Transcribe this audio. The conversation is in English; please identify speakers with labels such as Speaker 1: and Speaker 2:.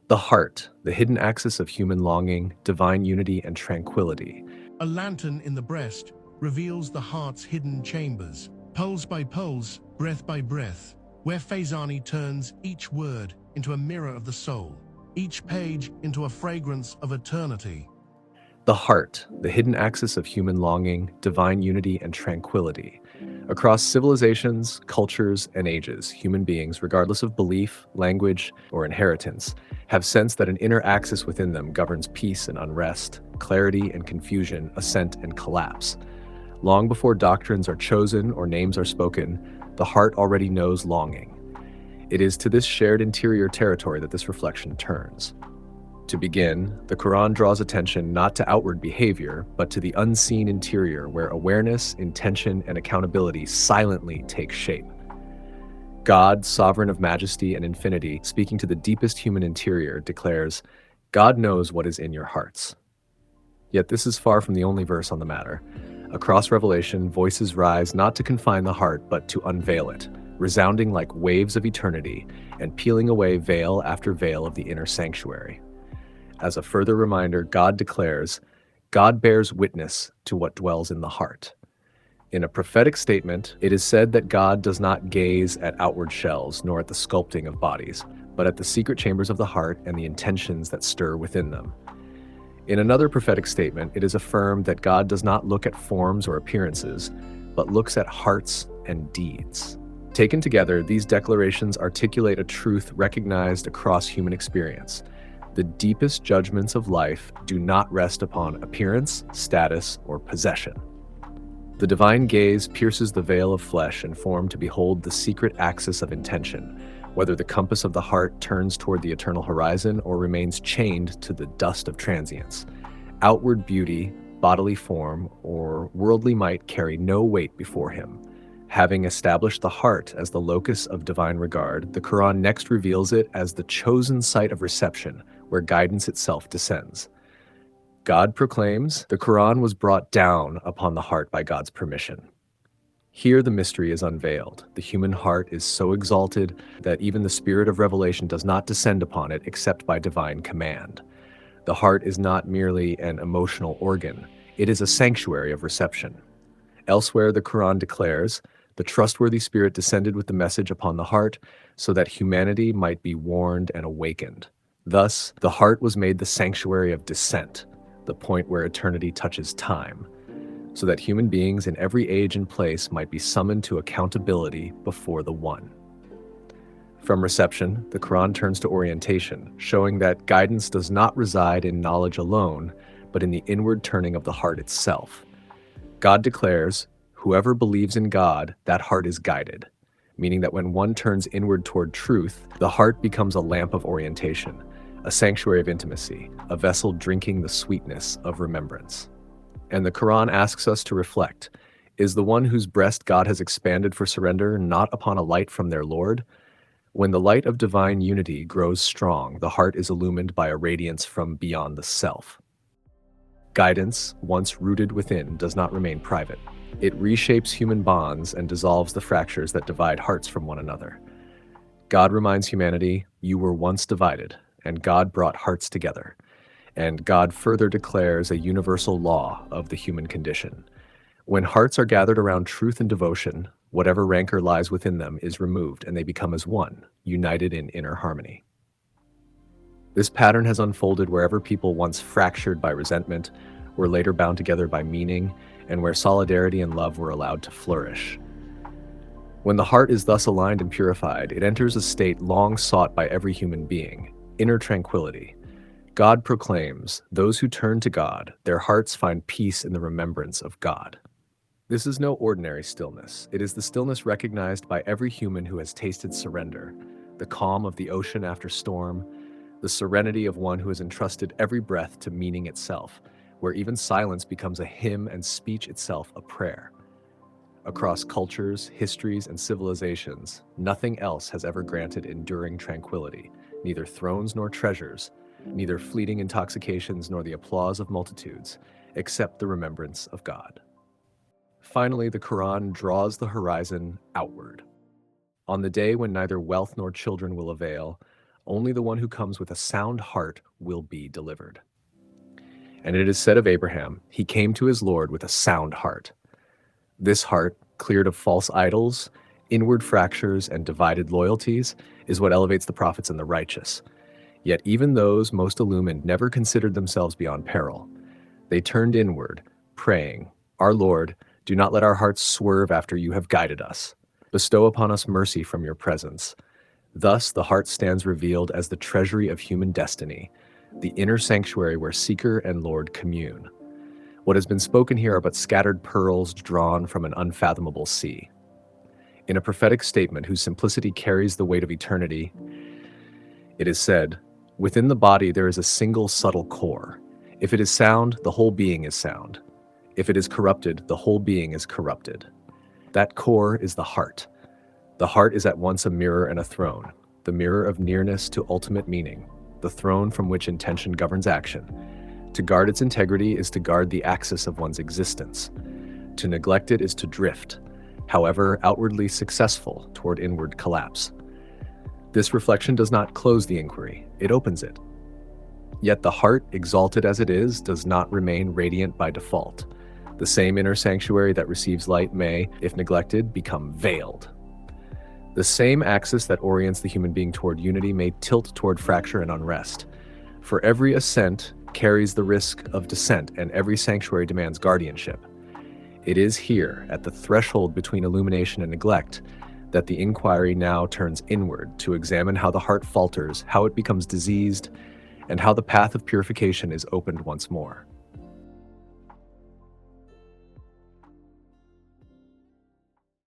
Speaker 1: The heart, the hidden axis of human longing, divine unity, and tranquility.
Speaker 2: A lantern in the breast reveals the heart's hidden chambers, pulse by pulse, breath by breath, where Faizani turns each word into a mirror of the soul, each page into a fragrance of eternity.
Speaker 1: The heart, the hidden axis of human longing, divine unity, and tranquility. Across civilizations, cultures, and ages, human beings, regardless of belief, language, or inheritance, have sensed that an inner axis within them governs peace and unrest, clarity and confusion, ascent and collapse. Long before doctrines are chosen or names are spoken, the heart already knows longing. It is to this shared interior territory that this reflection turns. To begin, the Quran draws attention not to outward behavior, but to the unseen interior where awareness, intention, and accountability silently take shape. God, sovereign of majesty and infinity, speaking to the deepest human interior, declares, "God knows what is in your hearts." Yet this is far from the only verse on the matter. Across Revelation, voices rise not to confine the heart, but to unveil it, resounding like waves of eternity and peeling away veil after veil of the inner sanctuary. As a further reminder, God declares, "God bears witness to what dwells in the heart." In a prophetic statement, it is said that God does not gaze at outward shells nor at the sculpting of bodies, but at the secret chambers of the heart and the intentions that stir within them. In another prophetic statement, it is affirmed that God does not look at forms or appearances, but looks at hearts and deeds. Taken together, these declarations articulate a truth recognized across human experience. The deepest judgments of life do not rest upon appearance, status, or possession. The divine gaze pierces the veil of flesh and form to behold the secret axis of intention, whether the compass of the heart turns toward the eternal horizon or remains chained to the dust of transience. Outward beauty, bodily form, or worldly might carry no weight before him. Having established the heart as the locus of divine regard, the Quran next reveals it as the chosen site of reception, where guidance itself descends. God proclaims, the Quran was brought down upon the heart by God's permission. Here the mystery is unveiled. The human heart is so exalted that even the spirit of revelation does not descend upon it except by divine command. The heart is not merely an emotional organ, it is a sanctuary of reception. Elsewhere, the Quran declares, the trustworthy spirit descended with the message upon the heart so that humanity might be warned and awakened. Thus, the heart was made the sanctuary of descent, the point where eternity touches time, so that human beings in every age and place might be summoned to accountability before the One. From reception, the Quran turns to orientation, showing that guidance does not reside in knowledge alone, but in the inward turning of the heart itself. God declares, whoever believes in God, that heart is guided, meaning that when one turns inward toward truth, the heart becomes a lamp of orientation, a sanctuary of intimacy, a vessel drinking the sweetness of remembrance. And the Quran asks us to reflect, is the one whose breast God has expanded for surrender not upon a light from their Lord? When the light of divine unity grows strong, the heart is illumined by a radiance from beyond the self. Guidance, once rooted within, does not remain private. It reshapes human bonds and dissolves the fractures that divide hearts from one another. God reminds humanity, you were once divided, and God brought hearts together. And God further declares a universal law of the human condition. When hearts are gathered around truth and devotion, whatever rancor lies within them is removed and they become as one, united in inner harmony. This pattern has unfolded wherever people once fractured by resentment were later bound together by meaning, and where solidarity and love were allowed to flourish. When the heart is thus aligned and purified, it enters a state long sought by every human being, inner tranquility. God proclaims, those who turn to God, their hearts find peace in the remembrance of God. This is no ordinary stillness. It is the stillness recognized by every human who has tasted surrender, the calm of the ocean after storm, the serenity of one who has entrusted every breath to meaning itself, where even silence becomes a hymn and speech itself a prayer. Across cultures, histories, and civilizations, nothing else has ever granted enduring tranquility, neither thrones nor treasures, neither fleeting intoxications nor the applause of multitudes, except the remembrance of God. Finally, the Quran draws the horizon outward. On the day when neither wealth nor children will avail, Only the one who comes with a sound heart will be delivered. And it is said of Abraham, he came to his Lord with a sound heart. This heart, cleared of false idols, inward fractures, and divided loyalties, is what elevates the prophets and the righteous. Yet even those most illumined never considered themselves beyond peril. They turned inward, praying, "Our Lord, do not let our hearts swerve after you have guided us. Bestow upon us mercy from your presence." Thus the heart stands revealed as the treasury of human destiny, the inner sanctuary where seeker and Lord commune. What has been spoken here are but scattered pearls drawn from an unfathomable sea. In a prophetic statement whose simplicity carries the weight of eternity, it is said, "Within the body there is a single subtle core. If it is sound, the whole being is sound. If it is corrupted, the whole being is corrupted." That core is the heart. The heart is at once a mirror and a throne, the mirror of nearness to ultimate meaning, the throne from which intention governs action. To guard its integrity is to guard the axis of one's existence. To neglect it is to drift, however outwardly successful, toward inward collapse. This reflection does not close the inquiry, it opens it. Yet the heart, exalted as it is, does not remain radiant by default. The same inner sanctuary that receives light may, if neglected, become veiled. The same axis that orients the human being toward unity may tilt toward fracture and unrest. For every ascent carries the risk of descent, and every sanctuary demands guardianship. It is here, at the threshold between illumination and neglect, that the inquiry now turns inward to examine how the heart falters, how it becomes diseased, and how the path of purification is opened once more.